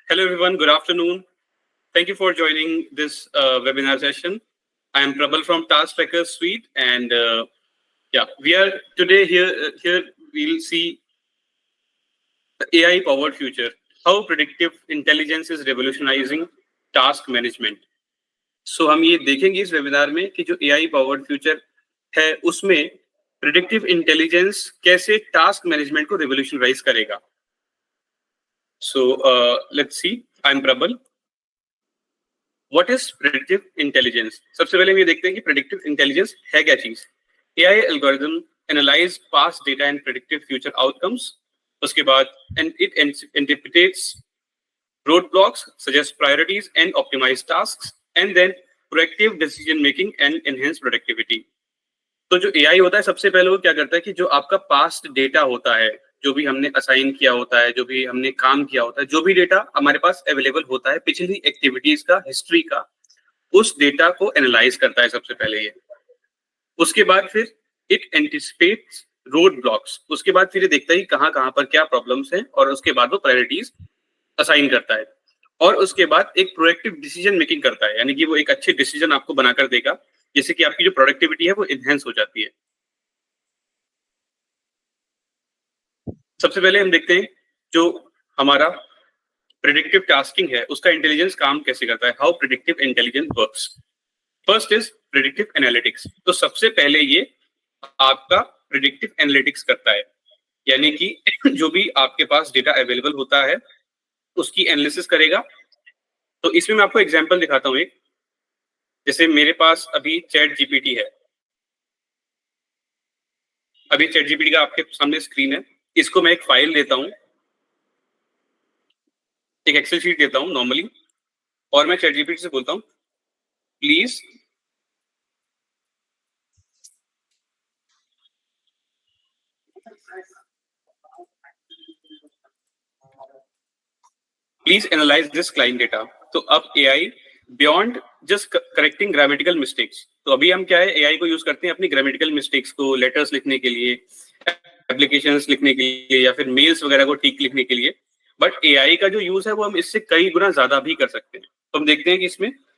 Hello everyone, good afternoon. Thank you for joining this webinar session. I am Prabal from Task Tracker Suite, and we are today here. Here we'll see the AI-powered future, how predictive intelligence is revolutionizing task management. So हम ये देखेंगे इस webinar में कि जो AI-powered future है उसमें predictive intelligence कैसे task management को revolutionize करेगा. So let's see. I'm Prabal. What is predictive intelligence? सबसे पहले हम ये देखते हैं कि predictive intelligence है क्या चीज. AI algorithm analyze past data and predictive future outcomes. उसके बाद and it interprets roadblocks, suggests priorities and optimize tasks, and then proactive decision making and enhance productivity. तो जो AI होता है सबसे पहले वो क्या करता है कि जो आपका past data होता है, जो भी हमने असाइन किया होता है, जो भी हमने काम किया होता है, जो भी डेटा हमारे पास अवेलेबल होता है पिछली एक्टिविटीज का, हिस्ट्री का, उस डेटा को एनालाइज करता है सबसे पहले ये. उसके बाद फिर इट एंटिसिपेट्स रोड ब्लॉक्स. उसके बाद फिर ये देखता है कहाँ कहाँ पर क्या प्रॉब्लम्स हैं और उसके बाद वो प्रायोरिटीज असाइन करता है. और उसके बाद एक प्रोएक्टिव डिसीजन मेकिंग करता है, यानी कि वो एक अच्छे डिसीजन आपको बनाकर देगा जिससे कि आपकी जो प्रोडक्टिविटी है वो एनहेंस हो जाती है. सबसे पहले हम देखते हैं जो हमारा प्रेडिक्टिव टास्किंग है उसका इंटेलिजेंस काम कैसे करता है, how predictive intelligence works. First is predictive analytics. तो सबसे पहले ये आपका प्रेडिक्टिव एनालिटिक्स करता है, यानी कि जो भी आपके पास डेटा अवेलेबल होता है उसकी एनालिसिस करेगा. तो इसमें मैं आपको एग्जांपल दिखाता हूं एक. जैसे मेरे पास अभी चैट जीपीटी है. अभी चैट जीपीटी का आपके सामने स्क्रीन है. इसको मैं एक फाइल देता हूं, एक एक्सेल शीट देता हूं नॉर्मली, और मैं चैट जीपीटी से बोलता हूं please analyse this client data. तो अब AI beyond just correcting grammatical mistakes. तो अभी हम क्या है, एआई को यूज करते हैं अपनी ग्रामेटिकल मिस्टेक्स को, लेटर्स लिखने के लिए, एप्लीकेशंस लिखने के लिए, या फिर मेल्स वगैरह को ठीक लिखने के लिए. बट एआई का जो यूज है वो हम इससे कई गुना ज्यादा भी कर सकते हैं. तो हम देखते हैं कि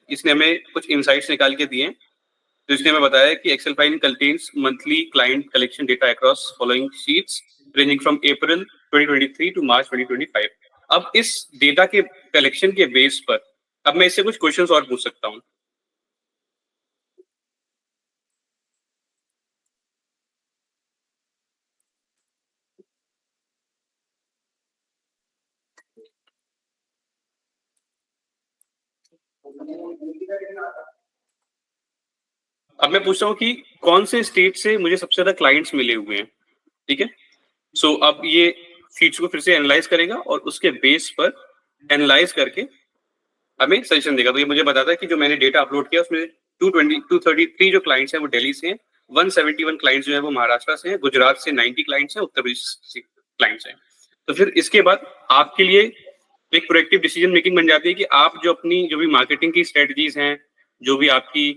इसने हमें कुछ इनसाइट्स निकाल के दिए हैं. तो इसने हमें बताया कि Excel file contains monthly client collection data across following sheets ranging from April 2023 to March 2025. अब इस डेटा के कलेक्शन के बेस पर अब मैं इससे कुछ क्वेश्चंस और पूछ सकता हूं. अब मैं पूछता हूं कि कौन से स्टेट से मुझे सबसे ज्यादा क्लाइंट्स मिले हुए हैं. ठीक है. सो अब ये शीट्स को फिर से एनालाइज करेगा और उसके बेस पर एनालाइज करके हमें सजेशन देगा. तो ये मुझे बताता है कि जो मैंने डेटा अपलोड किया उसमें 233 जो क्लाइंट्स हैं वो दिल्ली से हैं, 171 क्लाइंट्स जो है वो महाराष्ट्र से हैं, गुजरात से 90 क्लाइंट्स हैं, उत्तर प्रदेश से क्लाइंट्स हैं. तो फिर इसके बाद आपके लिए एक प्रोएक्टिव डिसीजन मेकिंग बन जाती है कि आप जो अपनी जो भी मार्केटिंग की स्ट्रेटजीज हैं, जो भी आपकी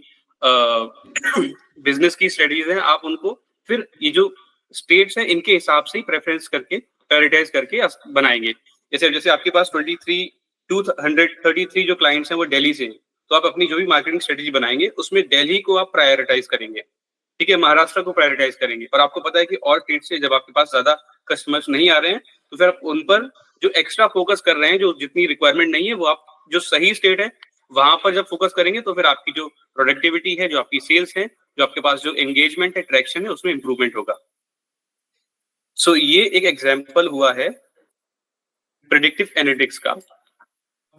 बिजनेस की स्ट्रेटजीज हैं, आप उनको फिर ये जो स्टेट्स हैं इनके हिसाब से ही प्रेफरेंस करके प्रायोरिटाइज करके बनाएंगे. जैसे आपके पास 233 जो क्लाइंट्स हैं वो दिल्ली से हैं, तो आप अपनी जो भी मार्केटिंग स्ट्रेटजी बनाएंगे उसमें दिल्ली को आप प्रायोरिटाइज करेंगे. ठीक है, महाराष्ट्र को प्रायोरिटाइज करेंगे. और आपको पता है कि और स्टेट से जब आपके पास ज्यादा कस्टमर्स नहीं आ रहे हैं तो फिर आप उन पर जो एक्स्ट्रा फोकस कर रहे हैं, जो जितनी रिक्वायरमेंट नहीं है, वो आप जो सही स्टेट है वहां पर जब फोकस करेंगे तो फिर आपकी जो प्रोडक्टिविटी है, जो आपकी सेल्स है, जो आपके पास जो एंगेजमेंट है, ट्रैक्शन है, उसमें इंप्रूवमेंट होगा. सो ये एक एग्जाम्पल हुआ है प्रेडिक्टिव एनालिटिक्स का,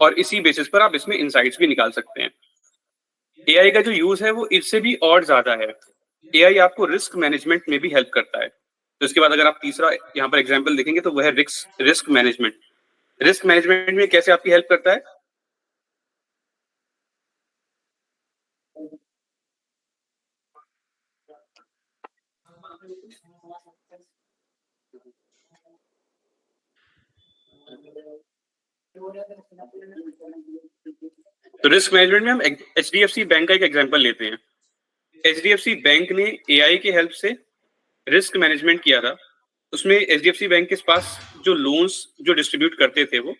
और इसी बेसिस पर आप इसमें इनसाइट्स भी निकाल सकते हैं. एआई का जो यूज है वो इससे भी और ज्यादा है. एआई आपको रिस्क मैनेजमेंट में भी हेल्प करता है. तो इसके बाद अगर आप तीसरा यहाँ पर एग्जाम्पल देखेंगे तो वह है रिस्क मैनेजमेंट. रिस्क मैनेजमेंट में कैसे आपकी हेल्प करता है? तो रिस्क मैनेजमेंट में हम एचडीएफसी बैंक का एक एग्जांपल लेते हैं. एचडीएफसी बैंक ने एआई की हेल्प से रिस्क मैनेजमेंट किया था. उसमें एचडीएफसी बैंक के पास जो लोन्स जो डिस्ट्रीब्यूट करते थे वो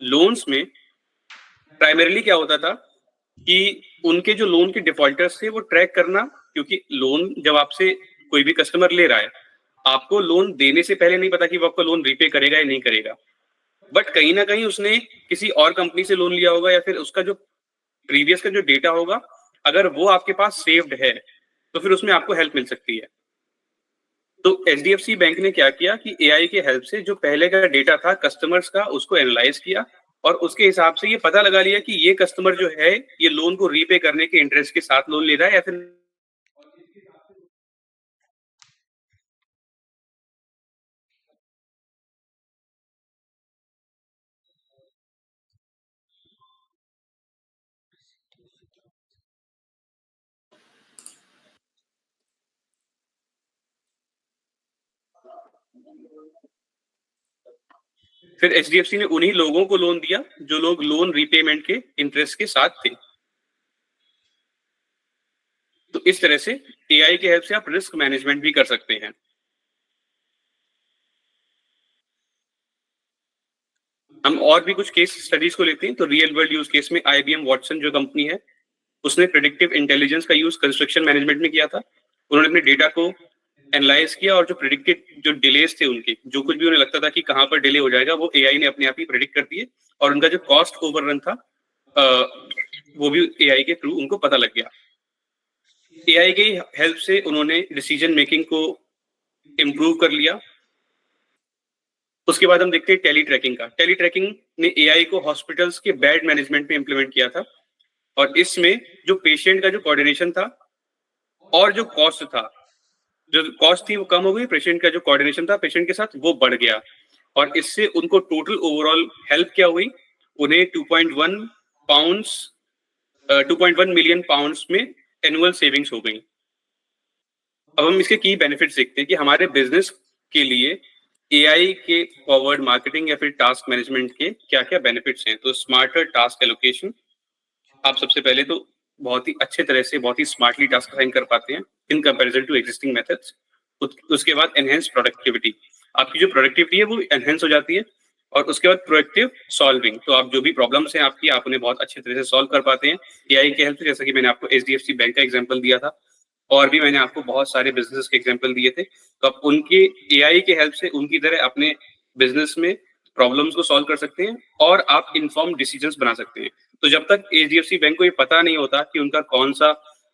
लोन्स में प्राइमरीली क्या होता था कि उनके जो लोन के डिफॉल्टर्स थे वो ट्रैक करना, क्योंकि लोन जब आपसे कोई भी कस्टमर ले रहा है, आपको लोन देने से पहले नहीं पता कि वो आपका लोन रीपे करेगा या नहीं करेगा, बट कहीं ना कहीं उसने किसी और कंपनी से लोन लिया होगा या फिर उसका जो प्रीवियस का जो डेटा होगा, अगर वो आपके पास सेव्ड है तो फिर उसमें आपको हेल्प मिल सकती है। तो एचडीएफसी बैंक ने क्या किया कि एआई के हेल्प से जो पहले का डेटा था कस्टमर्स का, उसको एनालाइज किया और उसके हिसाब से ये पता लगा लिया कि ये कस्टमर जो है ये लोन को रीपे करने के इंटरेस्ट के साथ लोन ले रहा है या फिर फिर एचडीएफसी ने उन्हीं लोगों को लोन दिया जो लोग लोन रीपेमेंट के इंटरेस्ट के साथ थे। तो इस तरह से एआई के हेल्प से आप रिस्क मैनेजमेंट भी कर सकते हैं। हम और भी कुछ केस स्टडीज को लेते हैं। तो रियल वर्ल्ड यूज केस में आईबीएम वॉटसन जो कंपनी है, उसने प्रेडिक्टिव इंटेलिजेंस का यूज कंस्ट्रक्शन मैनेजमेंट में किया था। उन्होंने अपने डेटा को एनालाइज किया और जो प्रेडिक्टेड जो डिलेज थे उनके, जो कुछ भी उन्हें लगता था कि कहां पर डिले हो जाएगा, वो एआई ने अपने आप ही प्रेडिक्ट कर दिए और उनका जो कॉस्ट ओवररन था वो भी एआई के थ्रू उनको पता लग गया। एआई की हेल्प से उन्होंने डिसीजन मेकिंग को इम्प्रूव कर लिया। उसके बाद हम देखते हैं टेली ट्रैकिंग का। टेली ट्रैकिंग ने एआई को हॉस्पिटल्स के बेड मैनेजमेंट में इंप्लीमेंट किया था और इसमें जो पेशेंट का जो कोऑर्डिनेशन था और जो कॉस्ट था, जो कॉस्ट थी वो कम हो गई, पेशेंट का जो कोऑर्डिनेशन था पेशेंट के साथ वो बढ़ गया और इससे उनको टोटल ओवरऑल हेल्प क्या हुई, उन्हें 2.1 मिलियन पाउंड्स में एनुअल सेविंग्स हो गई। अब हम इसके की बेनिफिट्स देखते हैं कि हमारे बिजनेस के लिए एआई के फॉरवर्ड मार्केटिंग या फिर टास्क मैनेजमेंट के क्या क्या बेनिफिट्स हैं। तो स्मार्टर टास्क एलोकेशन, आप सबसे पहले तो बहुत ही अच्छे तरह से बहुत ही स्मार्टली टास्क असाइन कर पाते हैं in comparison to existing methods. उसके बाद एनहेंस प्रोडक्टिविटी, आपकी जो प्रोडक्टिविटी है वो एनहेंस हो जाती है। और उसके बाद प्रोएक्टिव सॉल्विंग, तो आप जो भी प्रॉब्लम्स हैं आपकी, आप उन्हें बहुत अच्छे तरह से सॉल्व कर पाते हैं एआई के हेल्प से। जैसा कि मैंने आपको एचडीएफसी बैंक का एग्जांपल दिया था और भी मैंने आपको बहुत सारे बिजनेस के एग्जांपल दिए थे। तो आप उनके एआई के हेल्प से उनकी तरह अपने बिजनेस में प्रॉब्लम्स को सॉल्व कर सकते हैं और आप इन्फॉर्म डिसीजंस बना सकते हैं। तो जब तक एचडीएफसी बैंक को ये पता नहीं होता कि उनका कौन सा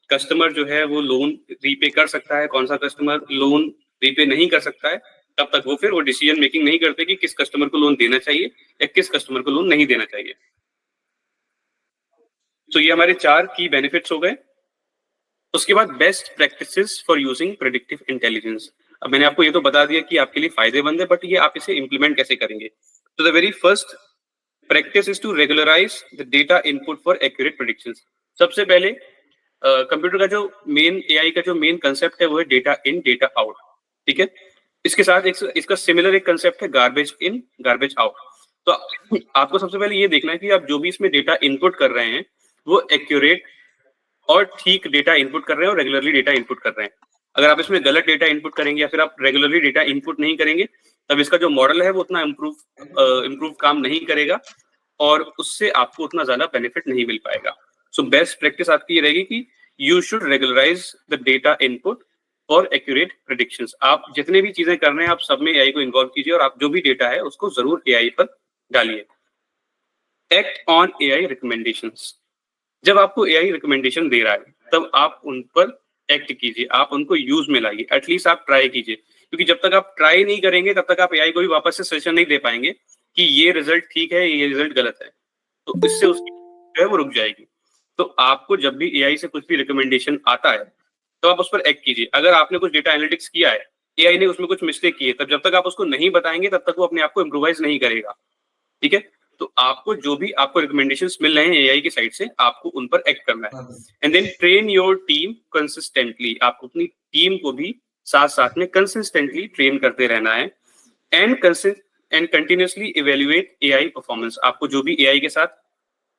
कस्टमर जो है वो लोन रीपे कर सकता है, कौन सा कस्टमर लोन रीपे नहीं कर सकता है, तब तक वो फिर वो डिसीजन मेकिंग नहीं करते कि किस कस्टमर को लोन देना चाहिए या किस कस्टमर को लोन नहीं देना चाहिए। तो ये हमारे 4 की बेनिफिट्स हो गए। उसके बाद best practices for using predictive intelligence. अब मैंने आपको ये तो बता दिया कि आपके लिए फायदेमंद है, बट ये आप इसे इंप्लीमेंट कैसे करेंगे। तो the very first practice is to regularise the data input for accurate predictions. सबसे पहले कंप्यूटर का जो मेन एआई का जो मेन कंसेप्ट है वो है डेटा इन डेटा आउट। ठीक है, इसके साथ इसका सिमिलर एक कंसेप्ट है गार्बेज इन गार्बेज आउट। तो आपको सबसे पहले ये देखना है कि आप जो भी इसमें डेटा इनपुट कर रहे हैं वो एक्यूरेट और ठीक डेटा इनपुट कर रहे हैं और रेगुलरली डेटा इनपुट कर रहे हैं। अगर आप इसमें गलत डेटा इनपुट करेंगे या फिर आप रेगुलरली डेटा इनपुट नहीं करेंगे, तब इसका जो मॉडल है वो उतना इम्प्रूव काम नहीं करेगा और उससे आपको उतना ज्यादा बेनिफिट नहीं मिल पाएगा। सो बेस्ट प्रैक्टिस आपकी ये रहेगी कि you should regularise the data input for accurate predictions. आप जितने भी चीजें कर रहे हैं आप सब में एआई को इन्वॉल्व कीजिए और आप जो भी डेटा है उसको जरूर एआई पर डालिए। एक्ट ऑन एआई रिकमेंडेशंस, जब आपको एआई रिकमेंडेशन दे रहा है तब आप उन पर एक्ट कीजिए, आप उनको यूज में लाइए, एटलीस्ट आप ट्राई कीजिए। क्योंकि जब तक आप ट्राई नहीं करेंगे तब तक आप एआई को भी वापस से सजेशन नहीं दे पाएंगे कि ये रिजल्ट ठीक है ये रिजल्ट गलत है, तो इससे उसकी जो है वो रुक जाएगी। तो आपको जब भी एआई से कुछ भी रिकमेंडेशन आता है तो आप उस पर एक्ट कीजिए। अगर आपने कुछ डेटा एनालिटिक्स किया है, एआई ने उसमें कुछ मिस्टेक की है, तब जब तक आप उसको नहीं बताएंगे तब तक वो अपने आप को इम्प्रोवाइज नहीं करेगा। ठीक है, तो आपको जो भी आपको रिकमेंडेशंस मिल रहे हैं एआई की साइड से, आपको उन पर एक्ट करना है। And then train your team consistently, आपको अपनी टीम को भी साथ साथ में कंसिस्टेंटली ट्रेन करते रहना है। And continuously evaluate AI performance, आपको जो भी एआई के साथ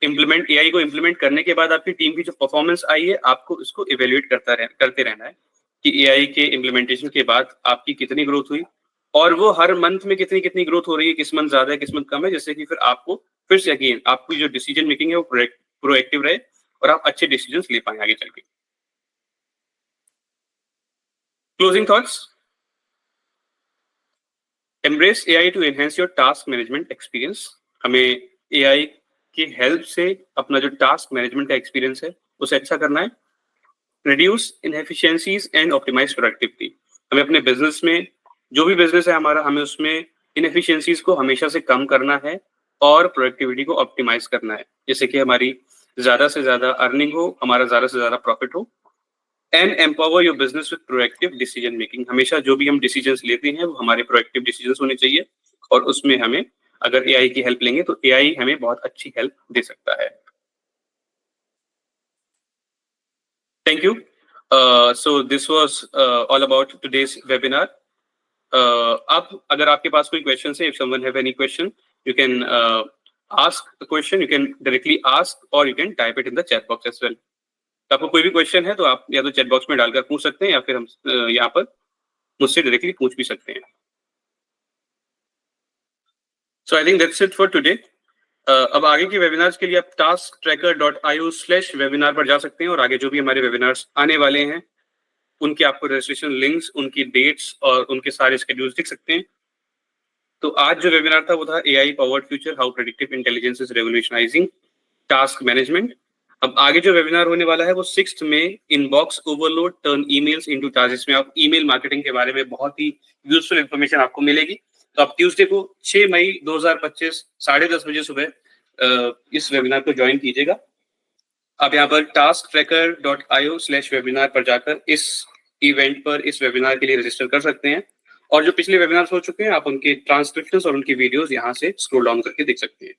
एआई को इम्प्लीमेंट करने के बाद आपकी टीम की जो परफॉर्मेंस आई है, आपको इसको इवेल्युएट करते रहना है कि एआई के इम्प्लीमेंटेशन के बाद आपकी कितनी ग्रोथ हुई और वो हर मंथ में कितनी कितनी ग्रोथ हो रही है, किस मंथ ज्यादा है, किस मंथ कम है, जिससे कि फिर आपको फिर से अगेन आपकी जो डिसीजन मेकिंग है वो प्रोएक्टिव रहे और आप अच्छे डिसीजंस ले पाए आगे चल के। Closing thoughts. Embrace AI to enhance your task management experience. हमें एआई की हेल्प से अपना जो टास्क मैनेजमेंट का एक्सपीरियंस है उसे अच्छा करना है। Reduce inefficiencies and optimise productivity. हमें अपने बिजनेस में, जो भी बिजनेस है हमारा, हमें उसमें इनएफिशिएंसीज को हमेशा से कम करना है और प्रोडक्टिविटी को ऑप्टिमाइज करना है, जिससे कि हमारी ज्यादा से ज्यादा अर्निंग हो, हमारा ज्यादा से ज्यादा प्रॉफिट हो। And empower your business with proactive decision making. हमेशा जो भी हम डिसीजंस लेते हैं वो हमारे प्रोएक्टिव डिसीजंस होने चाहिए और उसमें हमें अगर एआई की हेल्प लेंगे तो एआई हमें बहुत अच्छी हेल्प दे सकता है। Thank you. So this was all about today's webinar. अब अगर आपके पास कोई क्वेश्चन है, if someone have any question, you can ask the question, you can directly ask और you can type it in the chat box as well. तो आपको कोई भी क्वेश्चन है तो आप या तो चैट बॉक्स में डालकर पूछ सकते हैं या फिर हम यहाँ पर मुझसे डायरेक्टली पूछ भी सकते हैं। So I think that's it for today. अब आगे के वेबिनार्स के लिए आप tasktracker.io/webinar पर जा सकते हैं और आगे जो भी हमारे वेबिनार्स आने वाले हैं उनके आपको रजिस्ट्रेशन लिंक्स, उनकी डेट्स और उनके सारे स्केड्यूल्स दिख सकते हैं। तो आज जो वेबिनार था वो था AI powered future, how predictive intelligence is revolutionising task management. अब आगे जो वेबिनार होने वाला है वो 6 मई, inbox overload turn emails into task, जिसमें आप ईमेल मार्केटिंग के बारे में बहुत ही यूजफुल इंफॉर्मेशन आपको मिलेगी। तो आप ट्यूसडे को 6 मई 2025 10:30 बजे सुबह इस वेबिनार को ज्वाइन कीजिएगा। आप यहाँ पर tasktracker.io/webinar पर जाकर इस इवेंट पर, इस वेबिनार के लिए रजिस्टर कर सकते हैं और जो पिछले वेबिनार्स हो चुके हैं आप उनके ट्रांसक्रिप्शंस और उनकी वीडियोस यहाँ से स्क्रॉल डाउन करके देख सकते हैं।